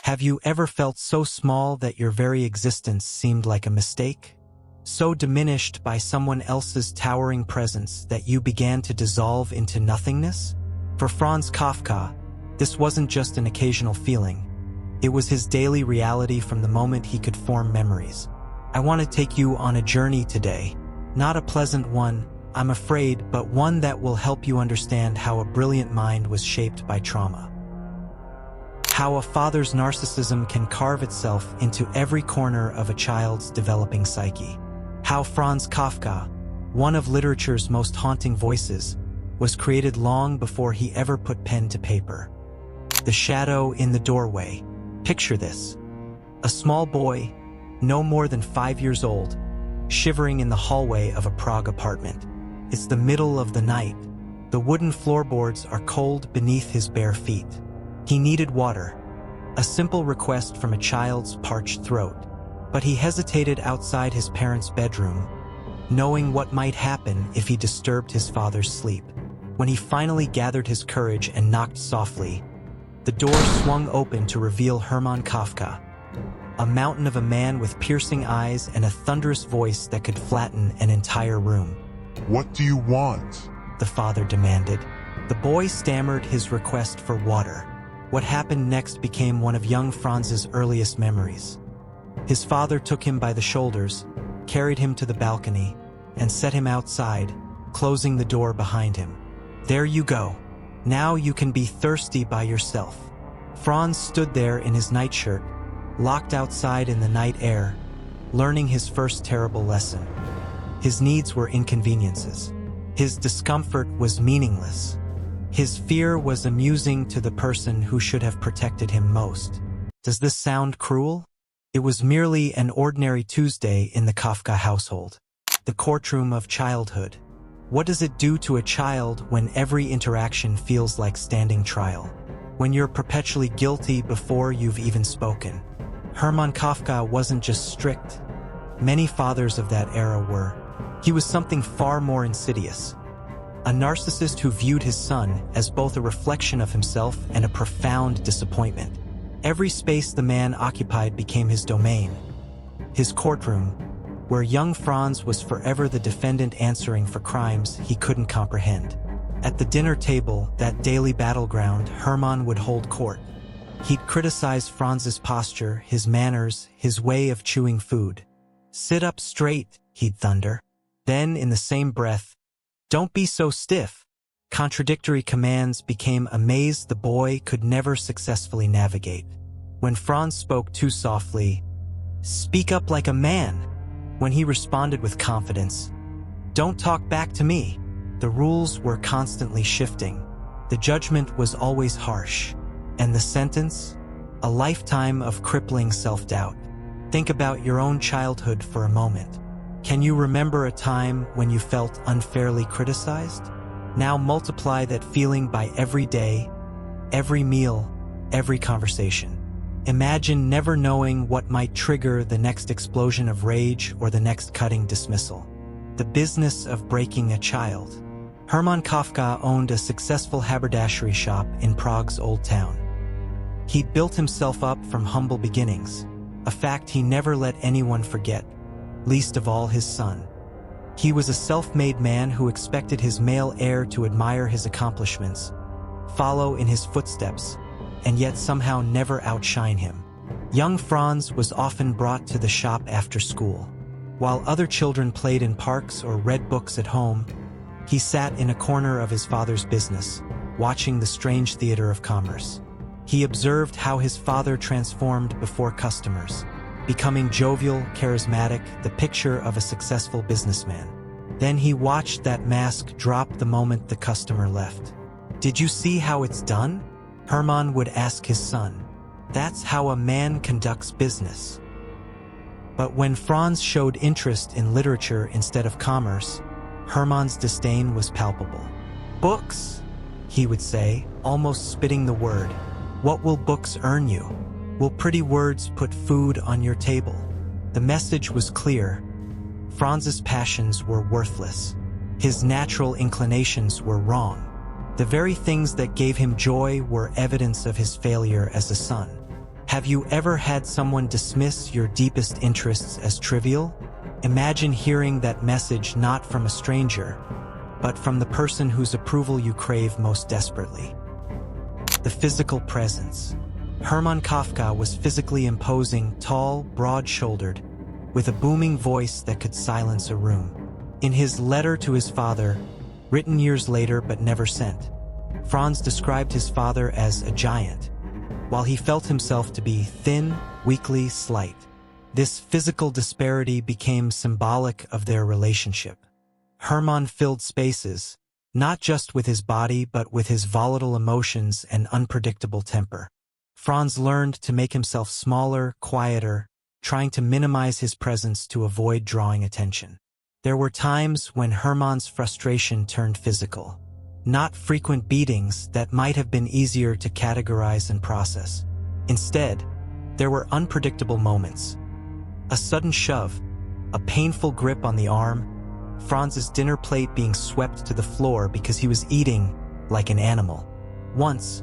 Have you ever felt so small that your very existence seemed like a mistake? So diminished by someone else's towering presence that you began to dissolve into nothingness? For Franz Kafka, this wasn't just an occasional feeling. It was his daily reality from the moment he could form memories. I want to take you on a journey today. Not a pleasant one, I'm afraid, but one that will help you understand how a brilliant mind was shaped by trauma. How a father's narcissism can carve itself into every corner of a child's developing psyche. How Franz Kafka, one of literature's most haunting voices, was created long before he ever put pen to paper. The shadow in the doorway. Picture this. A small boy, no more than 5 years old, shivering in the hallway of a Prague apartment. It's the middle of the night. The wooden floorboards are cold beneath his bare feet. He needed water, a simple request from a child's parched throat. But he hesitated outside his parents' bedroom, knowing what might happen if he disturbed his father's sleep. When he finally gathered his courage and knocked softly, the door swung open to reveal Hermann Kafka, a mountain of a man with piercing eyes and a thunderous voice that could flatten an entire room. "What do you want?" the father demanded. The boy stammered his request for water. What happened next became one of young Franz's earliest memories. His father took him by the shoulders, carried him to the balcony, and set him outside, closing the door behind him. "There you go. Now you can be thirsty by yourself." Franz stood there in his nightshirt, locked outside in the night air, learning his first terrible lesson. His needs were inconveniences. His discomfort was meaningless. His fear was amusing to the person who should have protected him most. Does this sound cruel? It was merely an ordinary Tuesday in the Kafka household. The courtroom of childhood. What does it do to a child when every interaction feels like standing trial? When you're perpetually guilty before you've even spoken? Hermann Kafka wasn't just strict. Many fathers of that era were. He was something far more insidious. A narcissist who viewed his son as both a reflection of himself and a profound disappointment. Every space the man occupied became his domain. His courtroom, where young Franz was forever the defendant answering for crimes he couldn't comprehend. At the dinner table, that daily battleground, Hermann would hold court. He'd criticize Franz's posture, his manners, his way of chewing food. "Sit up straight," he'd thunder. Then, in the same breath, "Don't be so stiff." Contradictory commands became a maze the boy could never successfully navigate. When Franz spoke too softly, "Speak up like a man." When he responded with confidence, "Don't talk back to me." The rules were constantly shifting. The judgment was always harsh. And the sentence? A lifetime of crippling self-doubt. Think about your own childhood for a moment. Can you remember a time when you felt unfairly criticized? Now multiply that feeling by every day, every meal, every conversation. Imagine never knowing what might trigger the next explosion of rage or the next cutting dismissal. The business of breaking a child. Hermann Kafka owned a successful haberdashery shop in Prague's Old Town. He'd built himself up from humble beginnings, a fact he never let anyone forget, least of all his son. He was a self-made man who expected his male heir to admire his accomplishments, follow in his footsteps, and yet somehow never outshine him. Young Franz was often brought to the shop after school. While other children played in parks or read books at home, he sat in a corner of his father's business, watching the strange theater of commerce. He observed how his father transformed before customers, becoming jovial, charismatic, the picture of a successful businessman. Then he watched that mask drop the moment the customer left. "Did you see how it's done?" Hermann would ask his son. "That's how a man conducts business." But when Franz showed interest in literature instead of commerce, Hermann's disdain was palpable. "Books," he would say, almost spitting the word. "What will books earn you? Will pretty words put food on your table?" The message was clear. Franz's passions were worthless. His natural inclinations were wrong. The very things that gave him joy were evidence of his failure as a son. Have you ever had someone dismiss your deepest interests as trivial? Imagine hearing that message not from a stranger, but from the person whose approval you crave most desperately. The physical presence. Hermann Kafka was physically imposing, tall, broad-shouldered, with a booming voice that could silence a room. In his letter to his father, written years later but never sent, Franz described his father as a giant, while he felt himself to be thin, weakly, slight. This physical disparity became symbolic of their relationship. Hermann filled spaces, not just with his body but with his volatile emotions and unpredictable temper. Franz learned to make himself smaller, quieter, trying to minimize his presence to avoid drawing attention. There were times when Hermann's frustration turned physical. Not frequent beatings that might have been easier to categorize and process. Instead, there were unpredictable moments. A sudden shove, a painful grip on the arm, Franz's dinner plate being swept to the floor because he was eating like an animal. Once,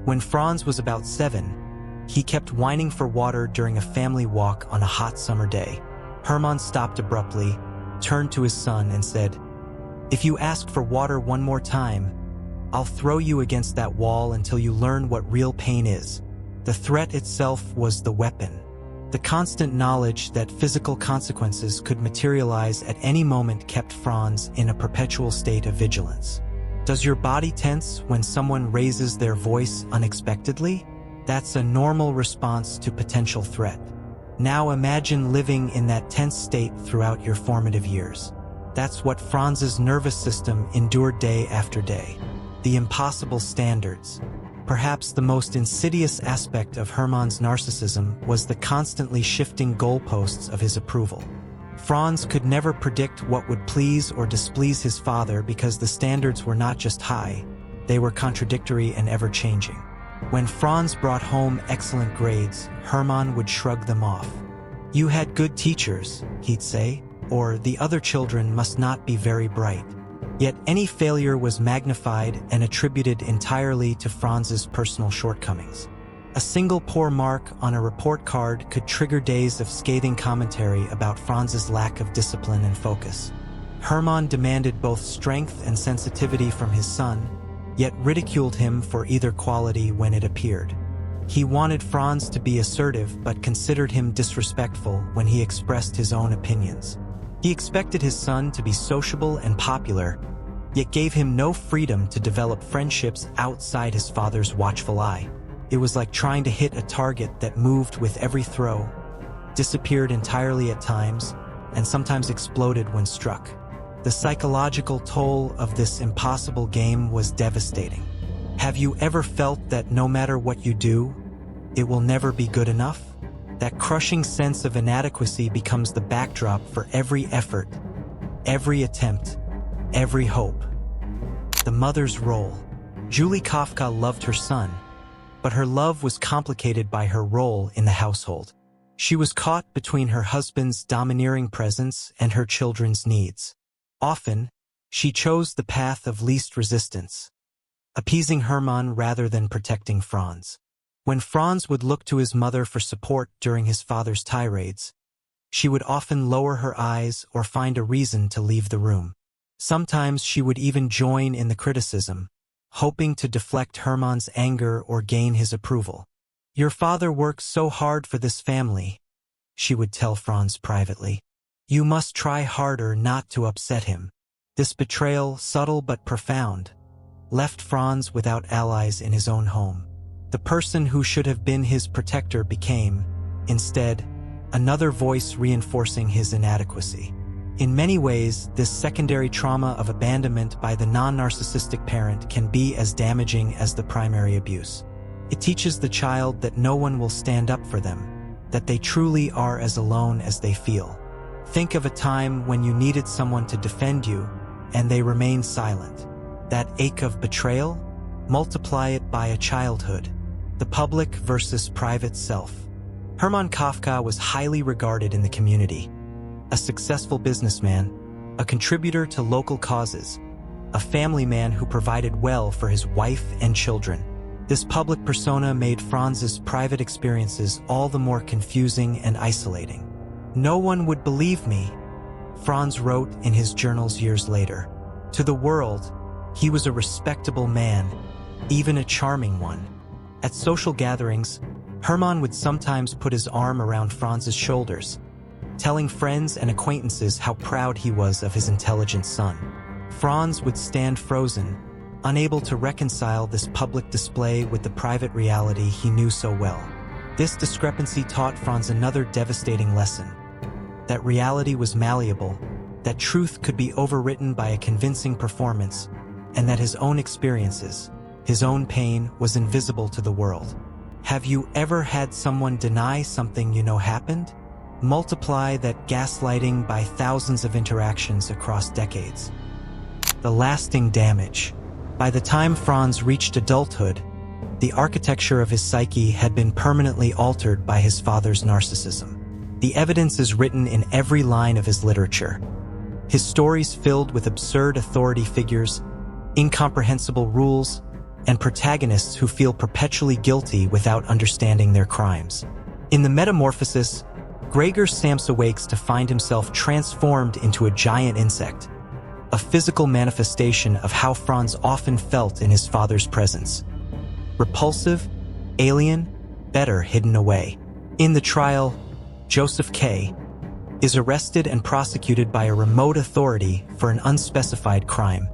when Franz was about 7, he kept whining for water during a family walk on a hot summer day. Hermann stopped abruptly, turned to his son and said, "If you ask for water one more time, I'll throw you against that wall until you learn what real pain is." The threat itself was the weapon. The constant knowledge that physical consequences could materialize at any moment kept Franz in a perpetual state of vigilance. Does your body tense when someone raises their voice unexpectedly? That's a normal response to potential threat. Now imagine living in that tense state throughout your formative years. That's what Franz's nervous system endured day after day. The impossible standards. Perhaps the most insidious aspect of Hermann's narcissism was the constantly shifting goalposts of his approval. Franz could never predict what would please or displease his father because the standards were not just high, they were contradictory and ever-changing. When Franz brought home excellent grades, Hermann would shrug them off. "You had good teachers," he'd say, or "the other children must not be very bright." Yet any failure was magnified and attributed entirely to Franz's personal shortcomings. A single poor mark on a report card could trigger days of scathing commentary about Franz's lack of discipline and focus. Hermann demanded both strength and sensitivity from his son, yet ridiculed him for either quality when it appeared. He wanted Franz to be assertive but considered him disrespectful when he expressed his own opinions. He expected his son to be sociable and popular, yet gave him no freedom to develop friendships outside his father's watchful eye. It was like trying to hit a target that moved with every throw, disappeared entirely at times, and sometimes exploded when struck. The psychological toll of this impossible game was devastating. Have you ever felt that no matter what you do, it will never be good enough? That crushing sense of inadequacy becomes the backdrop for every effort, every attempt, every hope. The mother's role. Julie Kafka loved her son, but her love was complicated by her role in the household. She was caught between her husband's domineering presence and her children's needs. Often, she chose the path of least resistance, appeasing Hermann rather than protecting Franz. When Franz would look to his mother for support during his father's tirades, she would often lower her eyes or find a reason to leave the room. Sometimes she would even join in the criticism, hoping to deflect Hermann's anger or gain his approval. "Your father works so hard for this family," she would tell Franz privately. "You must try harder not to upset him." This betrayal, subtle but profound, left Franz without allies in his own home. The person who should have been his protector became, instead, another voice reinforcing his inadequacy. In many ways, this secondary trauma of abandonment by the non-narcissistic parent can be as damaging as the primary abuse. It teaches the child that no one will stand up for them, that they truly are as alone as they feel. Think of a time when you needed someone to defend you, and they remained silent. That ache of betrayal? Multiply it by a childhood. The public versus private self. Hermann Kafka was highly regarded in the community. A successful businessman, a contributor to local causes, a family man who provided well for his wife and children. This public persona made Franz's private experiences all the more confusing and isolating. "No one would believe me," Franz wrote in his journals years later. To the world, he was a respectable man, even a charming one. At social gatherings, Hermann would sometimes put his arm around Franz's shoulders, telling friends and acquaintances how proud he was of his intelligent son. Franz would stand frozen, unable to reconcile this public display with the private reality he knew so well. This discrepancy taught Franz another devastating lesson: that reality was malleable, that truth could be overwritten by a convincing performance, and that his own experiences, his own pain, was invisible to the world. Have you ever had someone deny something you know happened? Multiply that gaslighting by thousands of interactions across decades. The lasting damage. By the time Franz reached adulthood, the architecture of his psyche had been permanently altered by his father's narcissism. The evidence is written in every line of his literature. His stories filled with absurd authority figures, incomprehensible rules, and protagonists who feel perpetually guilty without understanding their crimes. In the Metamorphosis, Gregor Samsa awakes to find himself transformed into a giant insect, a physical manifestation of how Franz often felt in his father's presence. Repulsive, alien, better hidden away. In the trial, Joseph K. is arrested and prosecuted by a remote authority for an unspecified crime,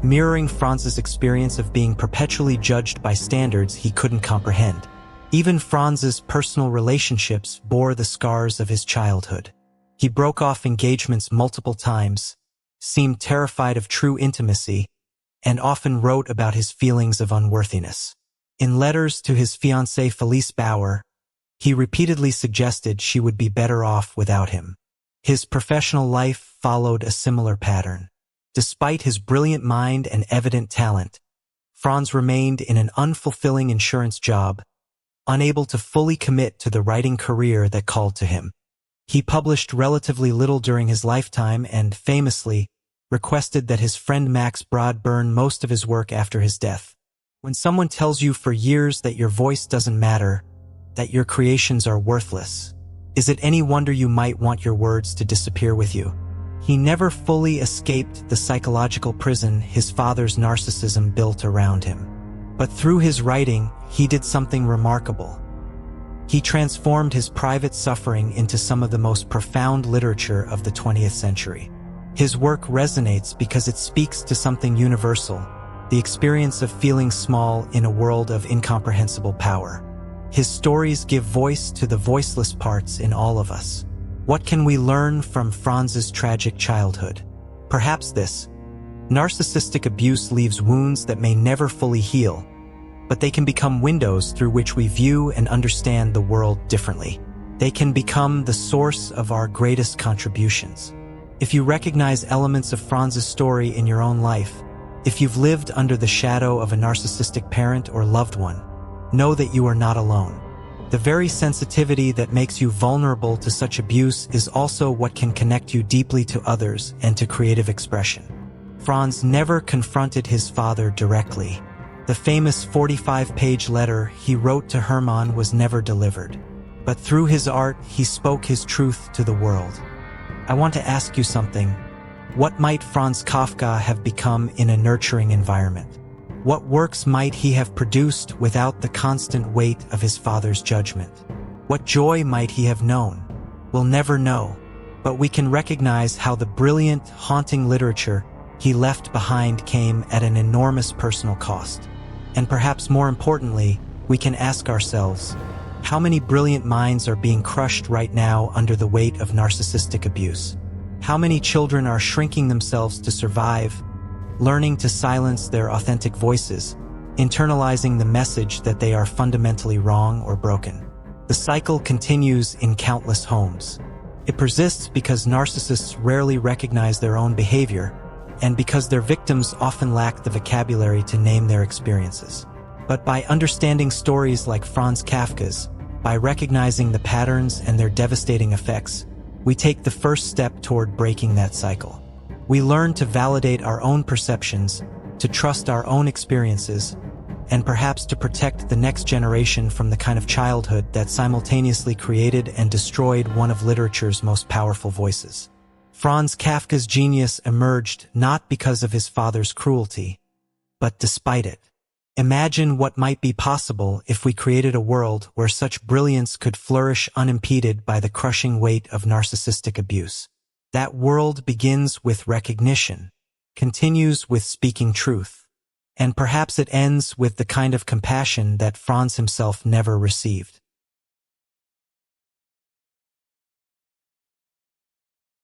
mirroring Franz's experience of being perpetually judged by standards he couldn't comprehend. Even Franz's personal relationships bore the scars of his childhood. He broke off engagements multiple times, seemed terrified of true intimacy, and often wrote about his feelings of unworthiness. In letters to his fiancée Felice Bauer, he repeatedly suggested she would be better off without him. His professional life followed a similar pattern. Despite his brilliant mind and evident talent, Franz remained in an unfulfilling insurance job, unable to fully commit to the writing career that called to him. He published relatively little during his lifetime and, famously, requested that his friend Max Brod burn most of his work after his death. When someone tells you for years that your voice doesn't matter, that your creations are worthless, is it any wonder you might want your words to disappear with you? He never fully escaped the psychological prison his father's narcissism built around him. But through his writing, he did something remarkable. He transformed his private suffering into some of the most profound literature of the 20th century. His work resonates because it speaks to something universal, the experience of feeling small in a world of incomprehensible power. His stories give voice to the voiceless parts in all of us. What can we learn from Franz's tragic childhood? Perhaps this: narcissistic abuse leaves wounds that may never fully heal, but they can become windows through which we view and understand the world differently. They can become the source of our greatest contributions. If you recognize elements of Franz's story in your own life, if you've lived under the shadow of a narcissistic parent or loved one, know that you are not alone. The very sensitivity that makes you vulnerable to such abuse is also what can connect you deeply to others and to creative expression. Franz never confronted his father directly. The famous 45-page letter he wrote to Hermann was never delivered. But through his art, he spoke his truth to the world. I want to ask you something. What might Franz Kafka have become in a nurturing environment? What works might he have produced without the constant weight of his father's judgment? What joy might he have known? We'll never know, but we can recognize how the brilliant, haunting literature he left behind came at an enormous personal cost. And perhaps more importantly, we can ask ourselves, how many brilliant minds are being crushed right now under the weight of narcissistic abuse? How many children are shrinking themselves to survive, learning to silence their authentic voices, internalizing the message that they are fundamentally wrong or broken? The cycle continues in countless homes. It persists because narcissists rarely recognize their own behavior, and because their victims often lack the vocabulary to name their experiences. But by understanding stories like Franz Kafka's, by recognizing the patterns and their devastating effects, we take the first step toward breaking that cycle. We learn to validate our own perceptions, to trust our own experiences, and perhaps to protect the next generation from the kind of childhood that simultaneously created and destroyed one of literature's most powerful voices. Franz Kafka's genius emerged not because of his father's cruelty, but despite it. Imagine what might be possible if we created a world where such brilliance could flourish unimpeded by the crushing weight of narcissistic abuse. That world begins with recognition, continues with speaking truth, and perhaps it ends with the kind of compassion that Franz himself never received.